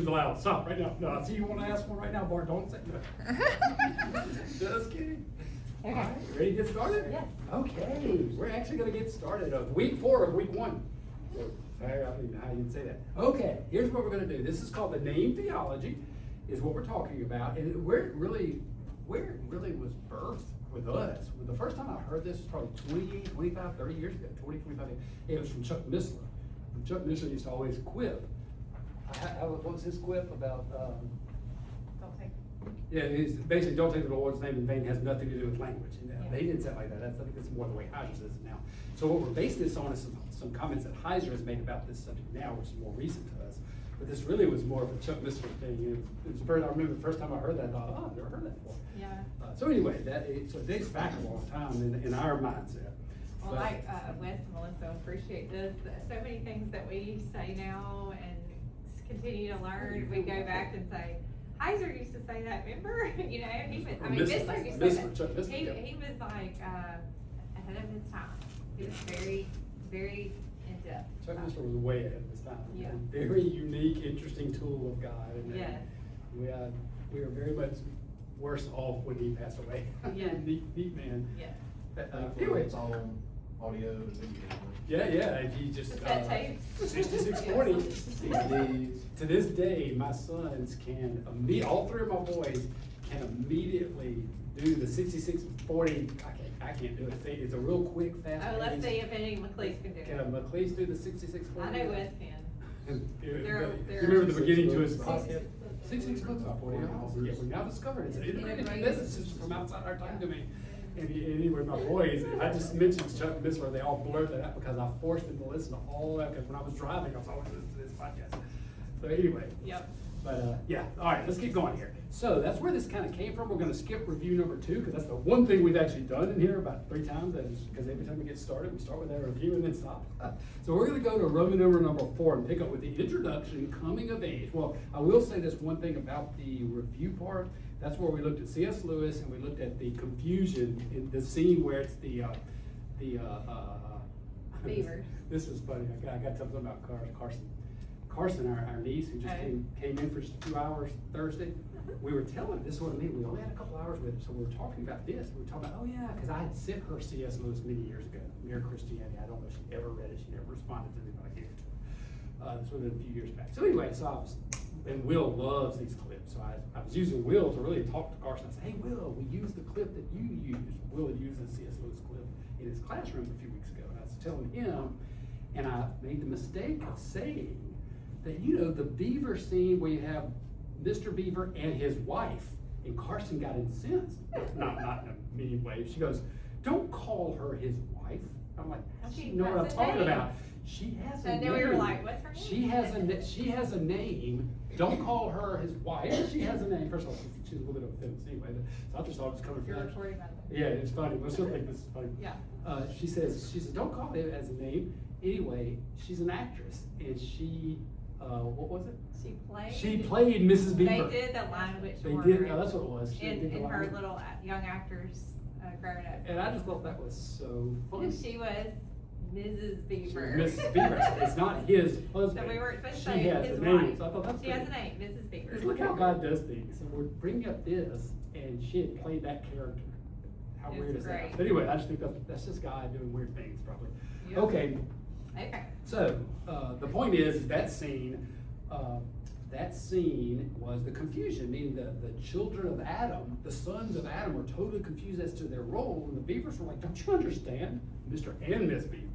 Allowed. Stop right now. No, I see you want to ask one right now, Bart. Don't say that. Just kidding. Okay. All right, ready to get started? Yes. Okay, we're actually going to get started of week 4 of week 1. I don't even know how you'd say that. Okay, here's what we're going to do. This is called the name theology, is what we're talking about, and where it really was birthed with us. The first time I heard this was probably 20, 25, 30 years ago. 20, 25 years. It was from Chuck Missler. And Chuck Missler used to always quip. What was his quip about? Don't take. Yeah, it's basically don't take the Lord's name in vain. Has nothing to do with language. You know, Yeah. They didn't say it like that. I think that's more the way Heiser says it now. So what we're basing this on is some comments that Heiser has made about this subject now, which is more recent to us. But this really was more of a Chuck Missler thing. It was I remember the first time I heard that, I thought, oh, I've never heard that before. Yeah. So anyway, so it dates back a long time in our mindset. Well, But- like Wes and Melissa appreciate this. So many things that we say now and continue to learn. We go back and say, Heiser used to say that, remember? You know, he was, I mean, Missler used to say Chuck that. Missler, He yeah. was like ahead of his time. He was very, very in depth. Chuck Missler was way ahead of his time. Yeah. A very unique, interesting tool of God. And Yes. we are very much worse off when he passed away. Yes. neat man. Yes. Anyway, It's all audio and video. yeah, and he just, Cassette tapes. 6640. DVDs. To this day, my sons can, all 3 of my boys can immediately do the 6640. I can't do it. It's a real quick, fast. Oh, let's pace. see if any McLeese can do Can it. McLeese do the 6640? I know Wes can. You They're- remember the beginning to his 66 podcast? 66 books about 40 hours. Yeah, we now discovered it's an integrated business from outside our time to me. And anyway, my boys, I just mentioned Chuck Missler, they all blurred that out because I forced them to listen to all that, because when I was driving, I was always listening to this podcast. So anyway. Yep. But yeah, all right, let's keep going here. So that's where this kind of came from. We're going to skip review number 2, because that's the one thing we've actually done in here about 3 times, because every time we get started, we start with our review and then stop. So we're going to go to Roman number 4 and pick up with the introduction, coming of age. Well, I will say this one thing about the review part. That's where we looked at C.S. Lewis, and we looked at the confusion in the scene where it's the Beavers. This is funny. I got to tell them about Carson, our niece, who just Oh. came in for just a few hours Thursday. We were telling, this is what I mean, we only had a couple hours with her, so we were talking about this. We were talking about, oh yeah, because I had sent her C.S. Lewis many years ago, Mere Christianity. I don't know if she ever read it. She never responded to me, but I gave it to her. This would have been a few years back. So anyway, and Will loves these clips, so I was using Will to really talk to Carson. I said, hey Will, we used the clip that you used. Will had used the C.S. Lewis clip in his classroom a few weeks ago, and I was telling him, and I made the mistake of saying that, you know, the beaver scene where you have Mr. Beaver and his wife, and Carson got incensed. Not in a mean way. She goes, don't call her his wife. I'm like, how does she know what I'm That's a talking name. about? She has a And name. then we were like, what's her name? She has a name. Don't call her his wife. She has a name. First of all, she's a little bit of a feminist anyway. So I just thought it was coming You're from her. recording that. Yeah, it's funny. We'll still think this is funny. Yeah. She says, don't call it as a name. Anyway, she's an actress, and she, what was it? She played. She played Mrs. Beaver. They did the language. They order did, that's what it was. She did the in her language. little young actors growing up. And I just thought that was so funny. And she was Mrs. Beaver. Mrs. Beaver, it's not his husband. So we weren't supposed to She say has his a name, wife. so I thought that's She has a pretty- name, Mrs. Beaver. Just look how God does things. So we're bringing up this, and she had played that character. How It's weird is that? great. But anyway, I just think that's just God doing weird things, probably. Yep. Okay, Okay. so the point is that scene was the confusion, meaning the children of Adam, the sons of Adam, were totally confused as to their role, and the beavers were like, don't you understand, Mr. and Miss Beaver?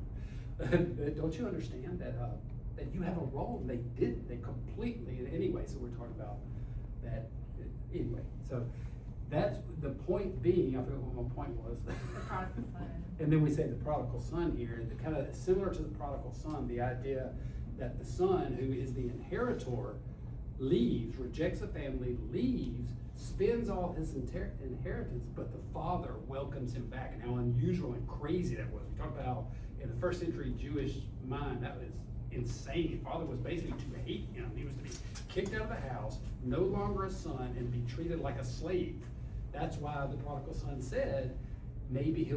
Don't you understand that you have a role? And they didn't. They completely. And anyway, so we're talking about that. Anyway, so that's the point being. I forget what my point was. The prodigal son. And then we say the prodigal son here, the kind of similar to the prodigal son, the idea that the son, who is the inheritor, leaves, rejects the family, leaves, spends all his inheritance, but the father welcomes him back, and how unusual and crazy that was. We talked about how in the first century Jewish mind, that was insane. Father was basically to hate him. He was to be kicked out of the house, no longer a son, and be treated like a slave. That's why the prodigal son said, maybe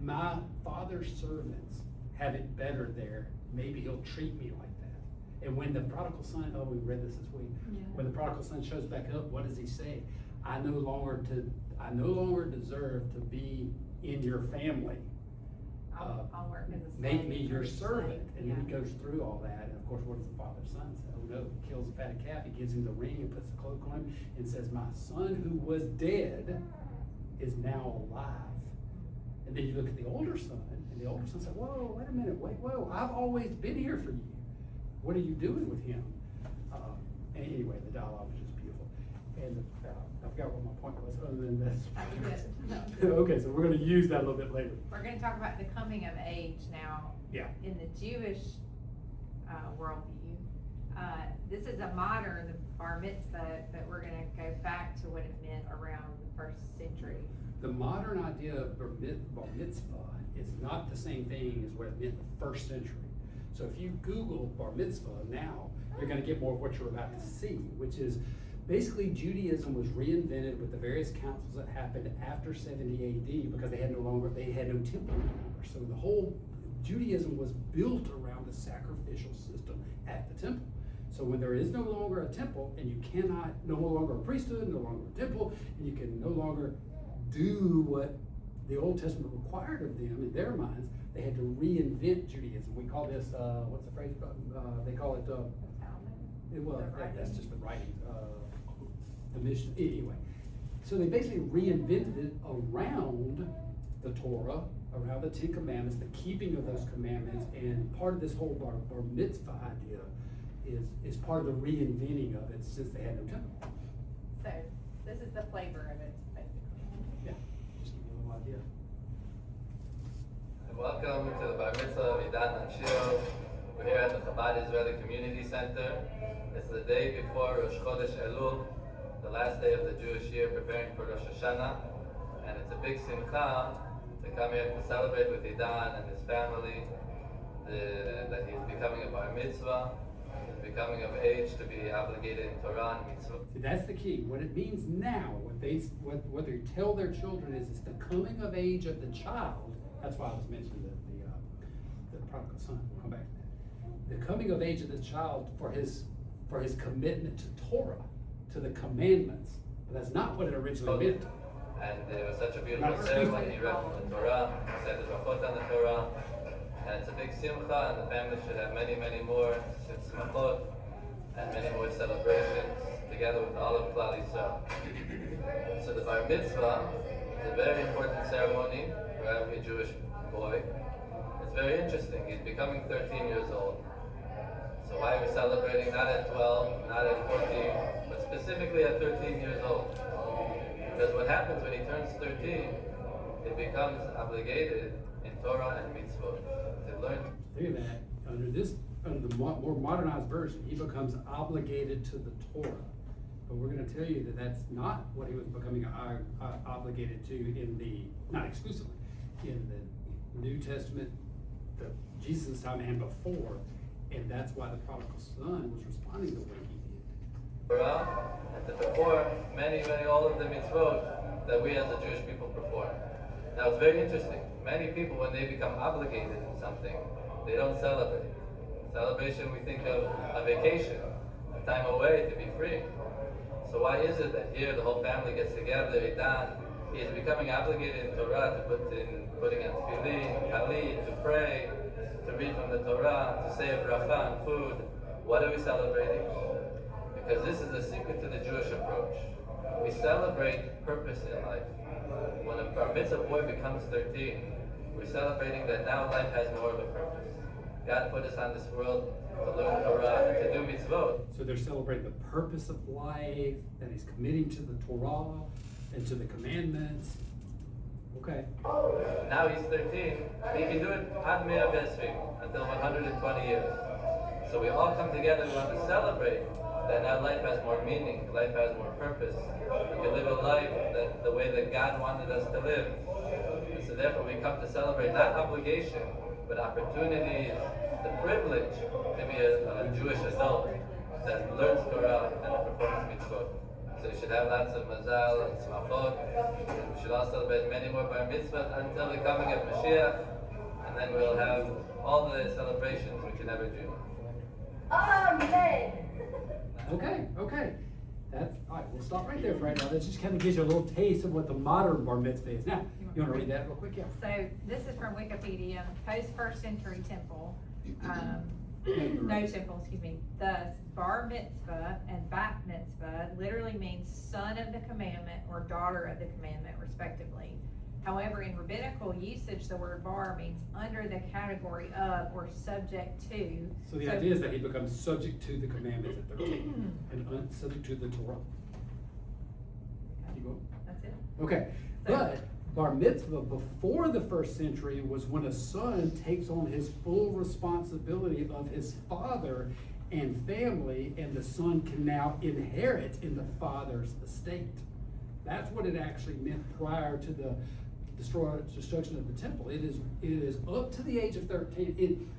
my father's servants have it better there. Maybe he'll treat me like that. And when the prodigal son, we read this week. Yeah. When the prodigal son shows back up, what does he say? I no longer deserve to be in your family. I'll work as a slave. Make me your or slave. servant. And then he Yeah. goes through all that, and of course, what does the father's son say? Oh no, he kills the fatted calf, he gives him the ring, and puts the cloak on him, and says, my son who was dead is now alive. And then you look at the older son, and the older son said, whoa, wait a minute, whoa, I've always been here for you. What are you doing with him? And anyway, the dialogue was just beautiful. And I forgot what my point was, other than this. That was it. Okay, so we're gonna use that a little bit later. We're gonna talk about the coming of age now. Yeah. In the Jewish worldview, this is a modern bar mitzvah, but we're gonna go back to what it meant around the first century. The modern idea of bar mitzvah is not the same thing as what it meant in the first century. So if you Google bar mitzvah now, you're gonna get more of what you're about to see, which is basically Judaism was reinvented with the various councils that happened after 70 AD because they had no temple anymore. So the whole Judaism was built around the sacrificial system at the temple. So when there is no longer a temple, and you cannot, no longer a priesthood, no longer a temple, and you can no longer do what the Old Testament required of them in their minds, they had to reinvent Judaism. We call this, what's the phrase called? They call it, that's just the writing, the mission, anyway. So they basically reinvented it around the Torah, around the Ten Commandments, the keeping of those commandments, and part of this whole bar mitzvah idea is part of the reinventing of it since they had no temple. So this is the flavor of it, basically. Yeah, just give you a little idea. Welcome to the Bar Mitzvah of Idan and Shiro. We're here at the Chabad Israeli Community Center. It's the day before Rosh Chodesh Elul, the last day of the Jewish year, preparing for Rosh Hashanah. And it's a big simcha to come here to celebrate with Idan and his family, that he's becoming a Bar Mitzvah, he's becoming of age to be obligated in Torah and Mitzvah. See, that's the key. What it means now, what they tell their children is it's the coming of age of the child. That's why I was mentioning the prodigal son. We'll come back to that. The coming of age of the child for his commitment to Torah, to the commandments. But that's not what it originally meant. And it was such a beautiful ceremony. He read from the Torah, he said the brachot on the Torah, and it's a big simcha, and the family should have many, many more simchot and many more celebrations together with all of Klal Yisrael. So the Bar Mitzvah is a very important ceremony for every Jewish boy. It's very interesting. He's becoming 13 years old. So why are we celebrating not at 12, not at 14, but specifically at 13 years old? Because what happens when he turns 13, he becomes obligated in Torah and Mitzvot to learn. Think of that. Under the more modernized version, he becomes obligated to the Torah. But we're going to tell you that that's not what he was becoming obligated to not exclusively, in the New Testament, Jesus' time and before. And that's why the prodigal son was responding the way he did. Torah and to perform all of the mitzvot that we as the Jewish people perform. Now it's very interesting. Many people, when they become obligated in something, they don't celebrate. Celebration, we think of a vacation, a time away to be free. So why is it that here the whole family gets together, Idan, he is becoming obligated in Torah to putting on tefillin, talit, to pray, to read from the Torah, to say a bracha on food. What are we celebrating? Because this is the secret to the Jewish approach. We celebrate purpose in life. When a bar mitzvah boy becomes 13, we're celebrating that now life has more of a purpose. God put us on this world to learn Torah and to do mitzvot. So they're celebrating the purpose of life, that he's committing to the Torah and to the commandments. Okay. Now he's 13. He can do it ad mea v'esrim, until 120 years. So we all come together, we want to celebrate that now life has more meaning, life has more purpose. We can live a life the way that God wanted us to live. And so therefore we come to celebrate not obligation, but opportunities, the privilege to be a Jewish adult that learns Torah and performs mitzvot. So we should have lots of mazal and smachot, and we should all celebrate many more bar mitzvahs until the coming of Mashiach, and then we'll have all the celebrations we can ever do. Amen. Okay. That's, all right, we'll stop right there for right now. That just kind of gives you a little taste of what the modern bar mitzvah is. Now, you want to read that real quick? Yeah. So this is from Wikipedia, post first century temple, no temple, excuse me. Thus, bar mitzvah and bat mitzvah literally means son of the commandment or daughter of the commandment, respectively. However, in rabbinical usage, the word bar means under the category of or subject to. So the idea is that he becomes subject to the commandments at 13 and subject to the Torah. Keep going. That's it. Okay, but bar mitzvah before the first century was when a son takes on his full responsibility of his father and family, and the son can now inherit in the father's estate. That's what it actually meant prior to the destruction of the temple. It is up to the age of 13.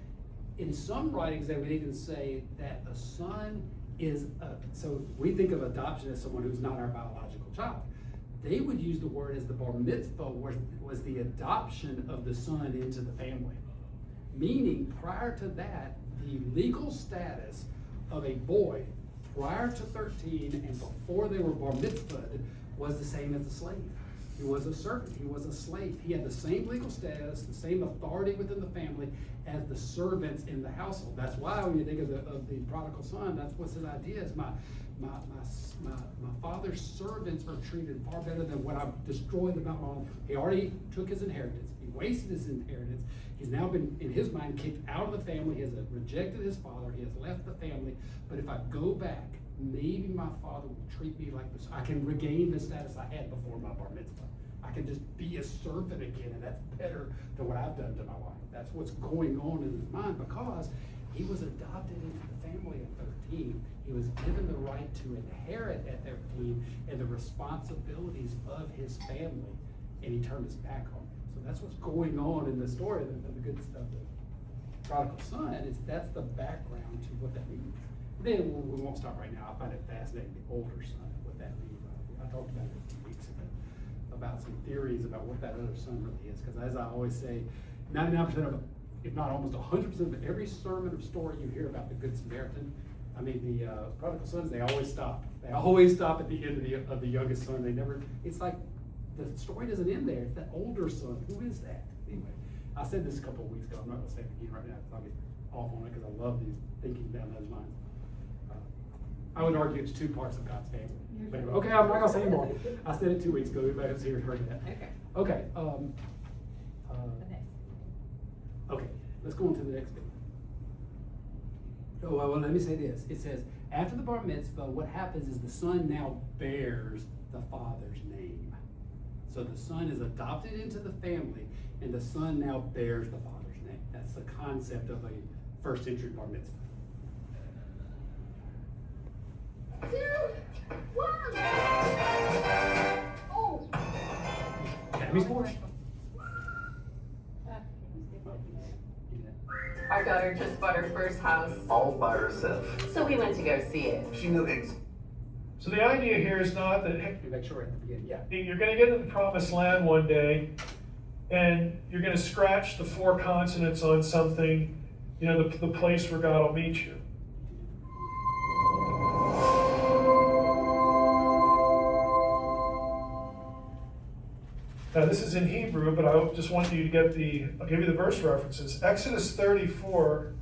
In some writings, they would even say that a son is so we think of adoption as someone who's not our biological child. They would use the word as the bar mitzvah was the adoption of the son into the family. Meaning, prior to that, the legal status of a boy prior to 13 and before they were bar mitzvahed was the same as a slave. He was a servant, he was a slave. He had the same legal status, the same authority within the family as the servants in the household. That's why when you think of the prodigal son, that's what's his idea is my father's servants are treated far better than what I've destroyed about my own. He already took his inheritance. He wasted his inheritance. He's now been, in his mind, kicked out of the family. He has rejected his father. He has left the family. But if I go back, maybe my father will treat me like this. I can regain the status I had before my bar mitzvah. I can just be a servant again, and that's better than what I've done to my wife. That's what's going on in his mind because he was adopted into the family at 13. He was given the right to inherit at 13 and the responsibilities of his family, and he turned his back on him. So that's what's going on in the story, the good stuff. The prodigal son is that's the background to what that means. Then we won't stop right now. I find it fascinating, the older son, what that means. I talked about it a few weeks ago, about some theories about what that other son really is. Because as I always say, 99% of, if not almost 100% of every sermon or story you hear about the Good Samaritan, I mean the prodigal sons, they always stop. They always stop at the end of the youngest son. They never, it's like the story doesn't end there. It's that older son. Who is that? Anyway, I said this a couple of weeks ago. I'm not going to say it again right now because I'll get off on it because I love these thinking down those lines. I would argue it's two parts of God's family. But anyway, okay, I'm not gonna say anymore. I said it 2 weeks ago. Everybody else here heard that. Okay. Okay. Let's go on to the next bit. Oh well, let me say this. It says after the bar mitzvah, what happens is the son now bears the father's name. So the son is adopted into the family, and the son now bears the father's name. That's the concept of a first century bar mitzvah. 2, 1. Oh. Academy Sports. Our daughter just bought her first house. All by herself. So we went to go see it. She knew So the idea here is not that Make sure at the beginning. Yeah. you're going to get to the promised land one day and you're going to scratch the 4 consonants on something, you know, the place where God will meet you. Now this is in Hebrew, but I just want you to get I'll give you the verse references. Exodus 34,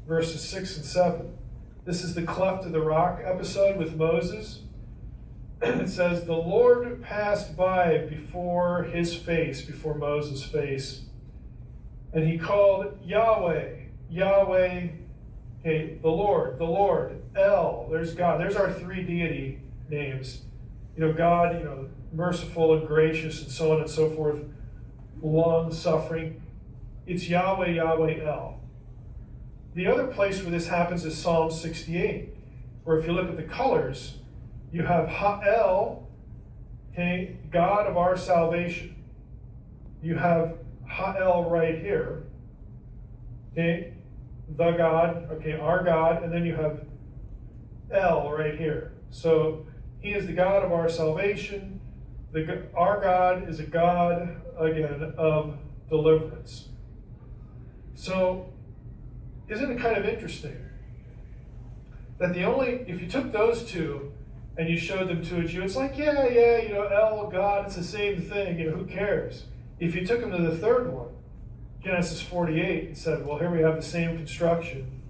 verses 6 and 7. This is the cleft of the rock episode with Moses. It says, the Lord passed by before his face, before Moses' face, and he called Yahweh, Yahweh, okay, the Lord, El, there's God. There's our 3 deity names. You know, God, you know, merciful and gracious and so on and so forth, long-suffering. It's Yahweh, Yahweh, El. The other place where this happens is Psalm 68, where if you look at the colors, you have Ha'el, okay, God of our salvation. You have Ha'el right here, okay, the God, okay, our God, and then you have El right here. So he is the God of our salvation. Our God is a God, again, of deliverance. So, isn't it kind of interesting that if you took those two and you showed them to a Jew, it's like, yeah, El, God, it's the same thing, who cares? If you took them to the third one, Genesis 48, and said, well, here we have the same construction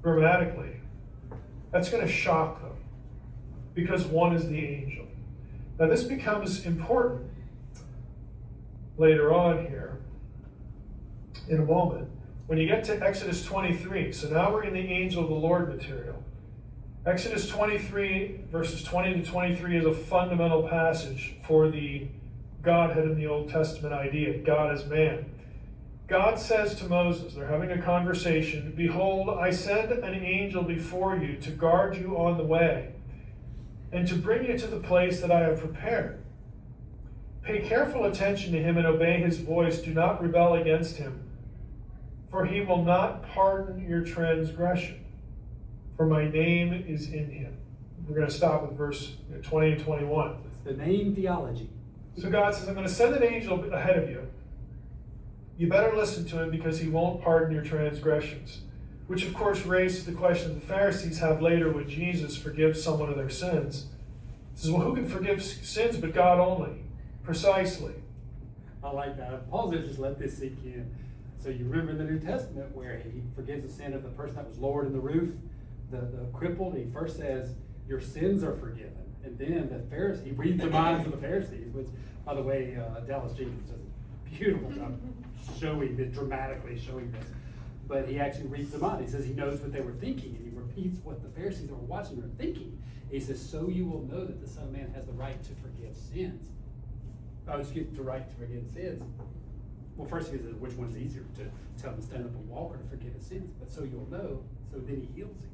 grammatically, that's going to shock them, because one is the angel. Now this becomes important later on here, in a moment, when you get to Exodus 23. So now we're in the angel of the Lord material. Exodus 23, verses 20 to 23 is a fundamental passage for the Godhead in the Old Testament idea, God as man. God says to Moses, they're having a conversation, behold, I send an angel before you to guard you on the way and to bring you to the place that I have prepared. Pay careful attention to him and obey his voice. Do not rebel against him, for he will not pardon your transgression, for my name is in him. We're going to stop with verse 20 and 21. It's the name theology. So God says, I'm going to send an angel ahead of you. You better listen to him because he won't pardon your transgressions. Which of course raises the question the Pharisees have later when Jesus forgives someone of their sins. He says, well, who can forgive sins but God only? Precisely. I like that. Paul says just let this sink in. So you remember in the New Testament where he forgives the sin of the person that was lowered in the roof, the crippled. He first says, your sins are forgiven. And then the Pharisee, he reads the minds of the Pharisees, which, by the way, Dallas Jenkins does a beautiful job dramatically showing this. But he actually reads the mind. He says he knows what they were thinking, and he repeats what the Pharisees that were watching were thinking. He says, so you will know that the Son of Man has the right to forgive sins. The right to forgive sins. Well, first he says, which one's easier, to tell him to stand up and walk or to forgive his sins? But so you'll know, so then he heals him.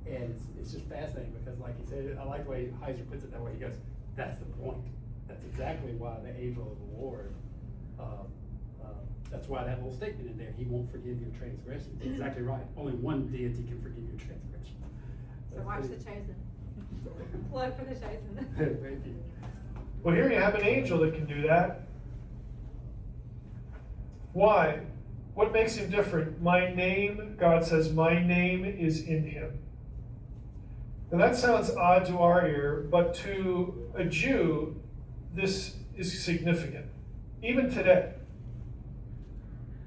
And it's just fascinating because, like he said, I like the way Heiser puts it that way. He goes, that's the point. That's exactly why the angel of the Lord, that's why that little statement in there, he won't forgive your transgressions. Exactly right. Only one deity can forgive your transgressions. So watch The Chosen. Plug for The Chosen. Thank you. Well, here you have an angel that can do that. Why? What makes him different? My name, God says, my name is in him. Now that sounds odd to our ear, but to a Jew, this is significant. Even today,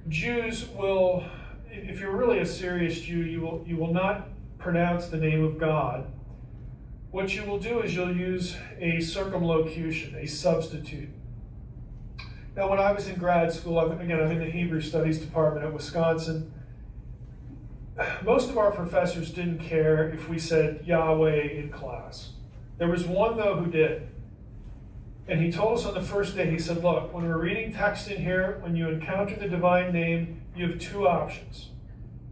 Jews will, if you're really a serious Jew, you will not pronounce the name of God. What you will do is you'll use a circumlocution, a substitute. Now, when I was in grad school, I'm in the Hebrew Studies department at Wisconsin. Most of our professors didn't care if we said Yahweh in class. There was one, though, who did. And he told us on the first day, he said, look, when we're reading text in here, when you encounter the divine name, you have two options.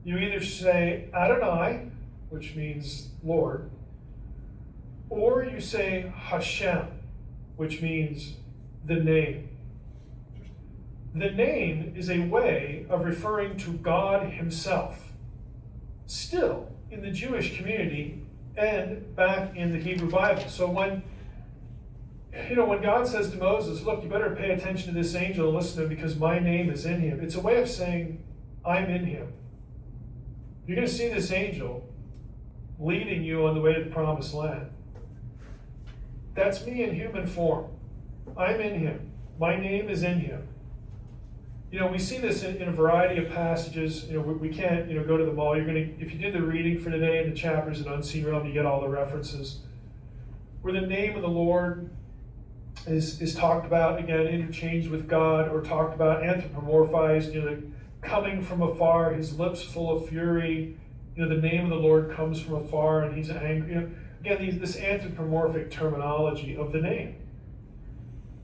You either say Adonai, which means Lord, or you say Hashem, which means the name. The name is a way of referring to God himself, still in the Jewish community and back in the Hebrew Bible. So when God says to Moses, look, you better pay attention to this angel and listen to him because my name is in him, it's a way of saying, I'm in him. You're going to see this angel leading you on the way to the promised land. That's me in human form. I'm in him. My name is in him. We see this in a variety of passages. We can't, go to them all. If you did the reading for today in the chapters in Unseen Realm, you get all the references. Where the name of the Lord is talked about, again, interchanged with God, or talked about anthropomorphized, coming from afar, his lips full of fury. The name of the Lord comes from afar and he's angry. Again, this anthropomorphic terminology of the name.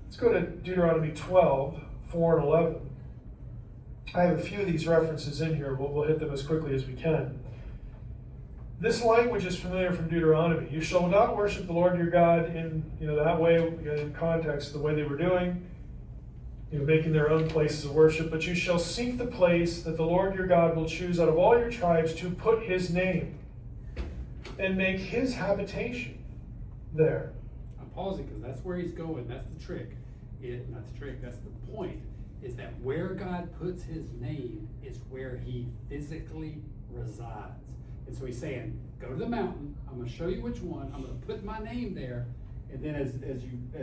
Let's go to Deuteronomy 12, 4 and 11. I have a few of these references in here. We'll hit them as quickly as we can. This language is familiar from Deuteronomy. You shall not worship the Lord your God in that way, in context, the way they were doing, making their own places of worship. But you shall seek the place that the Lord your God will choose out of all your tribes to put his name and make his habitation there. I'm pausing because that's where he's going. That's the trick. Not the trick, that's the point, is that where God puts his name is where he physically resides. And so he's saying, go to the mountain, I'm gonna show you which one, I'm gonna put my name there, and then as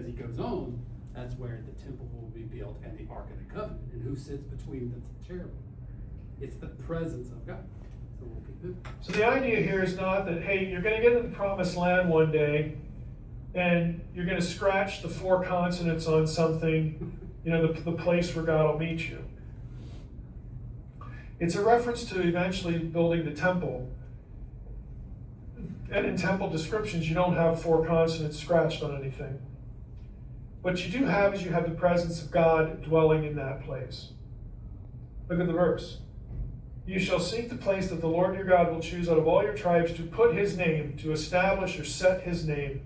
he goes on, that's where the temple will be built and the Ark of the Covenant. And who sits between the cherubim? It's the presence of God. So we'll be good. So the idea here is not that, hey, you're going to get to the promised land one day and you're going to scratch the 4 consonants on something, the place where God will meet you. It's a reference to eventually building the temple. And in temple descriptions, you don't have 4 consonants scratched on anything. What you do have is you have the presence of God dwelling in that place. Look at the verse. You shall seek the place that the Lord your God will choose out of all your tribes to put his name, to establish or set his name,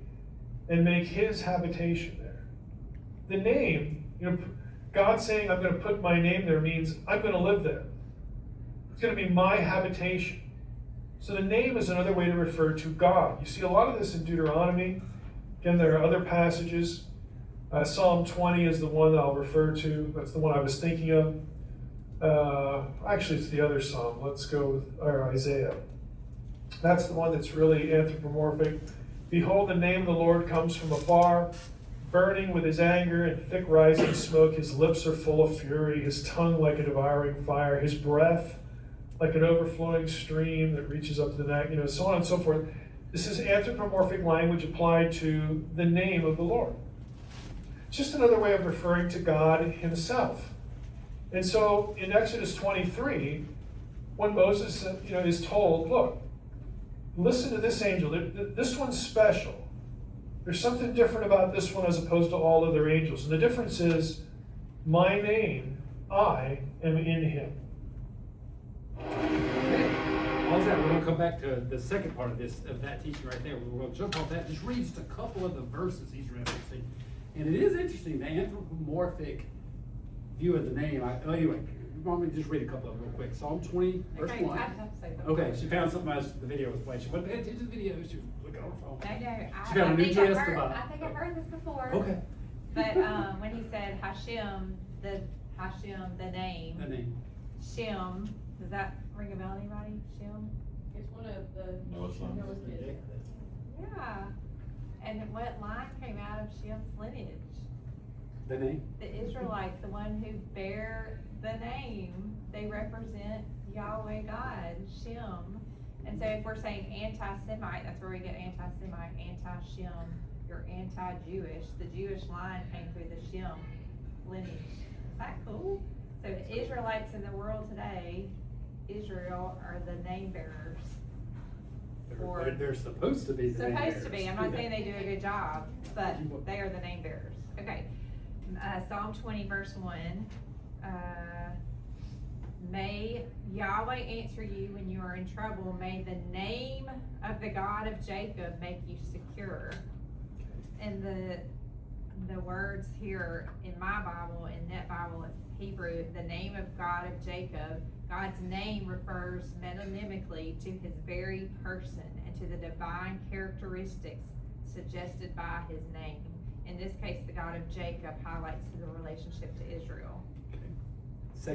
and make his habitation there. The name, God saying, I'm going to put my name there means I'm going to live there. It's going to be my habitation. So the name is another way to refer to God. You see a lot of this in Deuteronomy. Again, there are other passages. Psalm 20 is the one that I'll refer to. That's the one I was thinking of. Actually, it's the other psalm. Let's go with Isaiah. That's the one that's really anthropomorphic. Behold, the name of the Lord comes from afar, burning with his anger and thick rising smoke. His lips are full of fury, his tongue like a devouring fire, his breath like an overflowing stream that reaches up to the neck, so on and so forth. This is anthropomorphic language applied to the name of the Lord. It's just another way of referring to God himself. And so in Exodus 23, when Moses is told, look, listen to this angel. This one's special. There's something different about this one as opposed to all other angels. And the difference is, my name, I am in him. Okay. All that, we're going to come back to the second part of that teaching right there. We're going to jump off that. Just read just a couple of the verses he's referencing. And it is interesting, the anthropomorphic view of the name. Anyway, you want me to just read a couple of them real quick. Psalm 20, verse 1. I just have to say something. Okay, she found something as the video was playing. She wasn't paying attention to the video, she was looking on her phone. I She got a new think gist I about think I've heard this before. Okay. But when he said Hashem, the name. The name. Shem, does that ring a bell to anybody? Shem? It's one of the Noah's son. Noah's kids. Yeah. And what line came out of Shem's lineage? The name. The Israelites, the one who bear the name, they represent Yahweh God, Shem. And so if we're saying anti-Semite, that's where we get anti-Semite, anti-Shem, you're anti-Jewish. The Jewish line came through the Shem lineage. Is that cool? So the Israelites in the world today, Israel, are the name bearers. They're supposed to be the name Supposed to be. I'm not bearers. saying they do a good job, but they are the name bearers. Okay. Psalm 20, verse 1. May Yahweh answer you when you are in trouble. May the name of the God of Jacob make you secure. And the words here in my Bible, in Net Bible, it's Hebrew, the name of God of Jacob. God's name refers metonymically to his very person and to the divine characteristics suggested by his name. In this case, the God of Jacob highlights the relationship to Israel. Okay.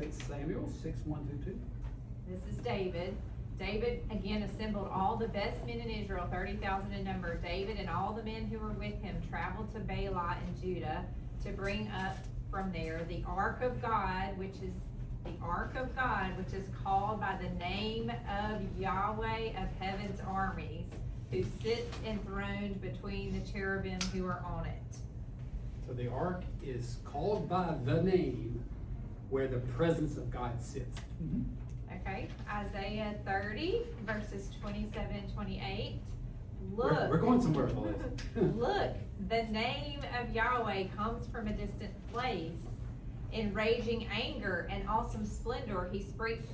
2 Samuel 6:1-2. This is David. David again assembled all the best men in Israel, 30,000 in number. David and all the men who were with him traveled to Baalah in Judah to bring up from there the Ark of God, which is called by the name of Yahweh of heaven's armies, who sits enthroned between the cherubim who are on it. So the ark is called by the name where the presence of God sits. Okay, Isaiah 30, verses 27 and 28. Look. We're going somewhere with this. Look, the name of Yahweh comes from a distant place. In raging anger and awesome splendor, he speaks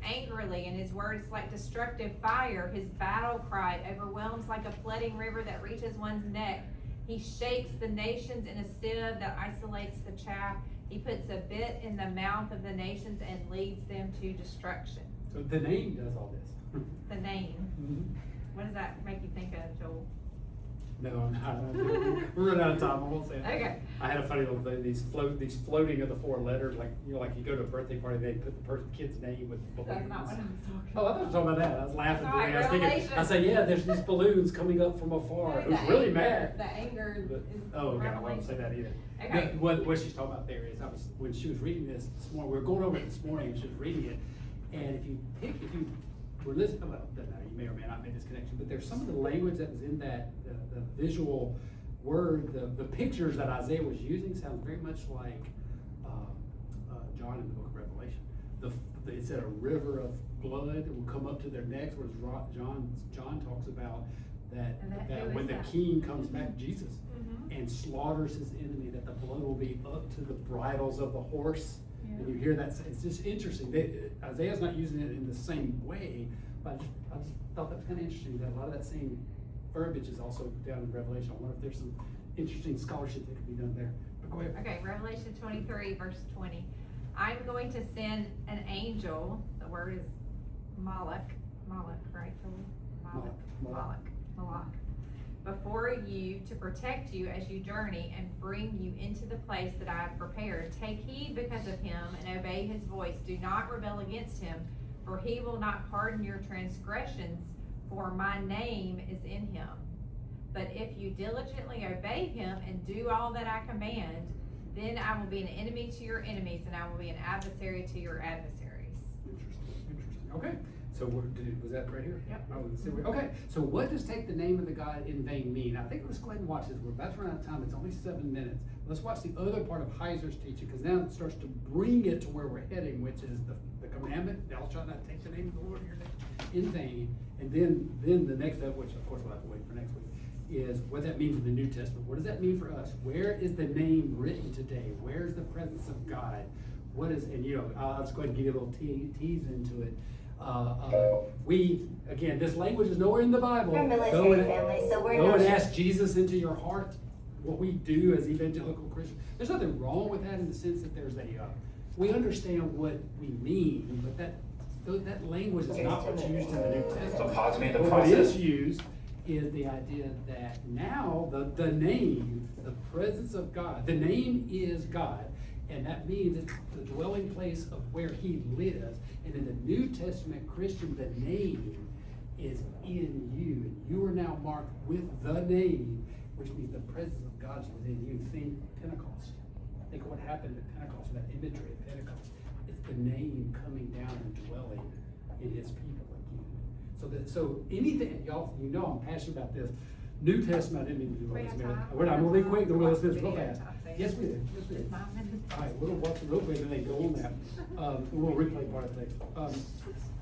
angrily, and his word is like destructive fire. His battle cry overwhelms like a flooding river that reaches one's neck. He shakes the nations in a sieve that isolates the chaff. He puts a bit in the mouth of the nations and leads them to destruction. So the name does all this. The name. Mm-hmm. What does that make you think of, Joel? No, I'm not. We're running out of time. I won't say it. Okay. I had a funny little thing. These floating of the four letters, like like you go to a birthday party, they put the kid's name with balloons. That's not what I was talking Oh, I thought you were talking about that. I was laughing. All today. right, I was thinking. Revelation. I said, yeah, there's these balloons coming up from afar. It was really mad. The anger But, is. oh, okay, I won't say that either. Okay. What she's talking about there is, when she was reading this morning, we were going over it this morning, and she was reading it, and if you were listening, well, doesn't matter, you may or may not make this connection, but there's some of the language that was in that, the visual word, the pictures that Isaiah was using sounds very much like, John in the book of Revelation. It said a river of blood that will come up to their necks, whereas John talks about that who when is the that? king comes back, Jesus, Mhm. and slaughters his enemy, that the blood will be up to the bridles of the horse. Yeah. And you hear that, it's just interesting. Isaiah's not using it in the same way, but I just thought that was kind of interesting, that a lot of that same verbiage is also down in Revelation. I wonder if there's some interesting scholarship that could be done there. But go ahead. Okay, Revelation 23, verse 20. I'm going to send an angel, the word is Malach, right, Julie? Malach, before you to protect you as you journey and bring you into the place that I have prepared. Take heed because of him and obey his voice. Do not rebel against him, for he will not pardon your transgressions, for my name is in him. But if you diligently obey him and do all that I command, then I will be an enemy to your enemies, and I will be an adversary to your adversaries. Interesting. Okay, so was that right here? Yep. Oh, let's see okay, so what does take the name of the God in vain mean? I think let's go ahead and watch this. We're about to run out of time. It's only 7 minutes. Let's watch the other part of Heiser's teaching, because now it starts to bring it to where we're heading, which is the commandment, thou shalt not take the name of the Lord your name in vain. And then the next step, which of course we'll have to wait for next week, is what that means in the New Testament. What does that mean for us? Where is the name written today? Where's the presence of God? What is, and I'll just go ahead and give you a little tease into it. Again, this language is nowhere in the Bible. We're a military family, so we're go not and sure. ask Jesus into your heart. What we do as evangelical Christians, there's nothing wrong with that in the sense that there's we understand what we mean, but that language is not what's used in the New Testament. So pause me in the But what process. is used is the idea that now the name, the presence of God, the name is God, and that means it's the dwelling place of where he lives. And in the New Testament Christian, the name is in you, and you are now marked with the name, which means the presence of God is within you. Think Pentecost. Think of what happened at Pentecost, that imagery of Pentecost. It's the name coming down and dwelling in his people again. So anything, y'all, I'm passionate about this. New Testament, I didn't mean to do all We this, have Mary. time. I'm gonna be quick, then we'll listen to this real Video fast. type thing. Yes, we did. Yes, we did. 5 minutes. All right, we'll watch it real quick and then go on that. We'll replay part of it next.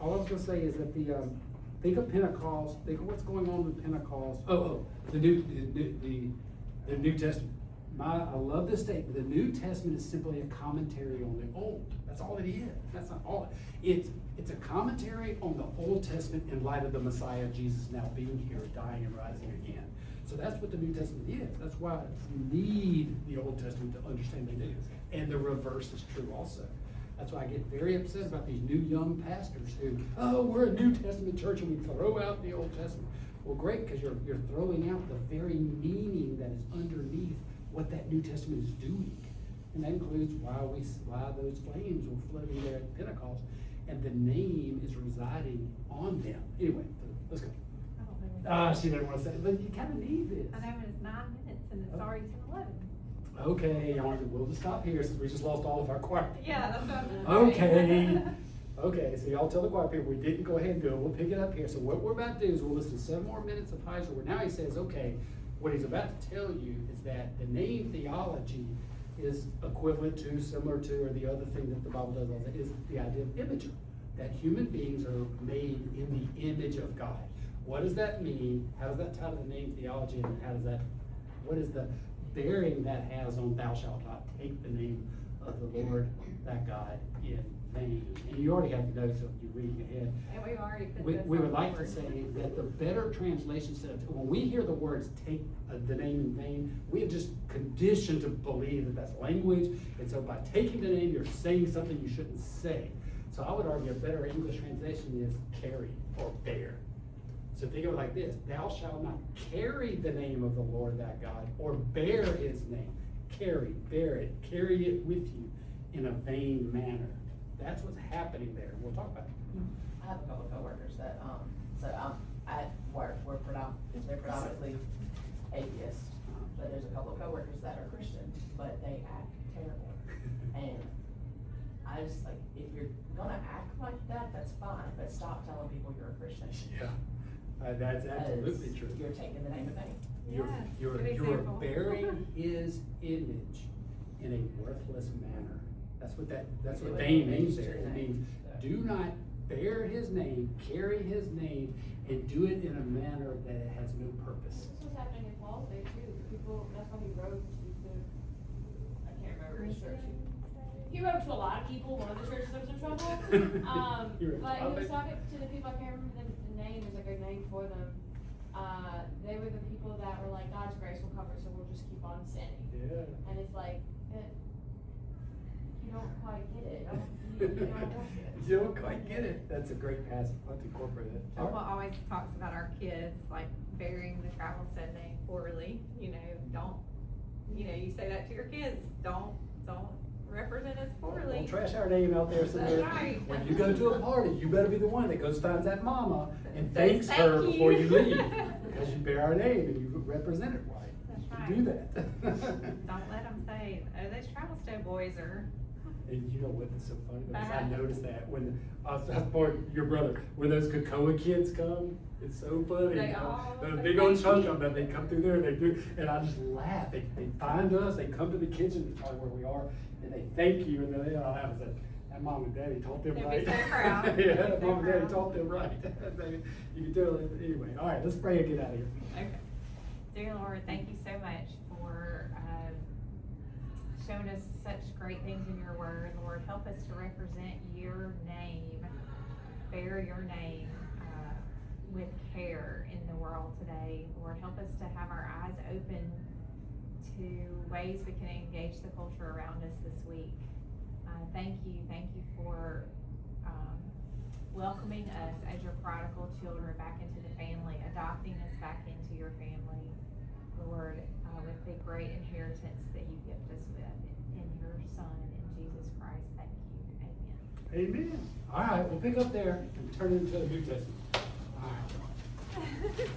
All I was gonna say is that think of Pentecost, think of what's going on with Pentecost. The New Testament. I love this statement. The New Testament is simply a commentary on the Old. That's all it is. That's not all. It's a commentary on the Old Testament in light of the Messiah, Jesus now being here, dying and rising again. So that's what the New Testament is. That's why you need the Old Testament to understand the New. And the reverse is true also. That's why I get very upset about these new young pastors who, we're a New Testament church and we throw out the Old Testament. Well, great, because you're throwing out the very meaning that is underneath what that New Testament is doing. And that includes why those flames were floating there at Pentecost, and the name is residing on them. Anyway, let's go. She didn't want to say it, but you kind of need this. I know, it's 9 minutes and it's already 10:11. Okay, we'll just stop here since we just lost all of our choir. Yeah, that's what I'm saying. Okay, so y'all tell the choir people we didn't go ahead and do it. We'll pick it up here. So what we're about to do is we'll listen to 7 more minutes of Heiser, where now he says, okay, what he's about to tell you is that the name theology is equivalent to, similar to, or the other thing that the Bible does all that is the idea of imagery, that human beings are made in the image of God. What does that mean? How does that tie to the name theology, and what is the bearing that has on thou shalt not take the name of the Lord that God in vain? And you already have the notes of you reading ahead. And we've already put We this would on like to board. say that the better translation says, when we hear the words take the name in vain, we have just conditioned to believe that that's language. And so by taking the name, you're saying something you shouldn't say. So I would argue a better English translation is carry or bear. So think of it like this: thou shalt not carry the name of the Lord thy God, or bear his name. Carry, bear it, carry it with you in a vain manner. That's what's happening there. We'll talk about it. I have a couple of coworkers that, so at work, they're predominantly atheists, but there's a couple of coworkers that are Christian, but they act terrible. And I just like, if you're gonna act like that, that's fine, but stop telling people you're a Christian. Yeah, that's absolutely Because true. You're taking the name of name. You're, Yes, you're, good you're example. bearing his image in a worthless manner. That's what Do it vain in means image there. to It the means, name. do not bear his name, carry his name, and do it in a manner that it has no purpose. This was happening in Paul's day too. People, that's why he wrote to the, I can't remember his church. He wrote to a lot of people, one of the churches that was in trouble. He wrote to But a lot of he was people. talking to the people, I can't remember the name, there's like a name for them. They were the people that were like, God's grace will cover, so we'll just keep on sinning. Yeah. And it's like, you don't quite get it. You don't. You don't quite get it. That's a great passage. I'll have to incorporate it. Joel always talks about our kids, like bearing the travel stud name poorly, don't, you say that to your kids, don't represent us poorly. Don't trash our name out there somewhere. That's right. When you go to a party, you better be the one that goes finds that mama and Says thanks her thank before you. you leave. Because you bear our name and you represent it right. That's You right. do that. Don't let them say, oh, those travel stud boys are, And you know what is so funny about this? I Uh-huh. noticed that when, I was born, your brother, when those Cocoa kids come, it's so funny. They all The say big old thank chunk you. of them, they come through there and they do, and I just laugh. They find us, they come to the kitchen, to tell where we are, and they thank you, and then they all laugh and say, that mom and daddy taught them They'd be right. so proud. Yeah, They'd be that so mom and daddy proud. taught them right. You can tell, anyway, all right, let's pray and get out of here. okay. Dear Lord, thank you so much for, showing us such great things in your word. Lord, help us to represent your name, bear your name, with care in the world today. Lord, help us to have our eyes open to ways we can engage the culture around us this week. Thank you for welcoming us as your prodigal children back into the family, adopting us back into your family, Lord, with the great inheritance that you gift us with in your Son, in Jesus Christ. Thank you. Amen. Amen. All right, we'll pick up there and turn it into the New Testament. All right.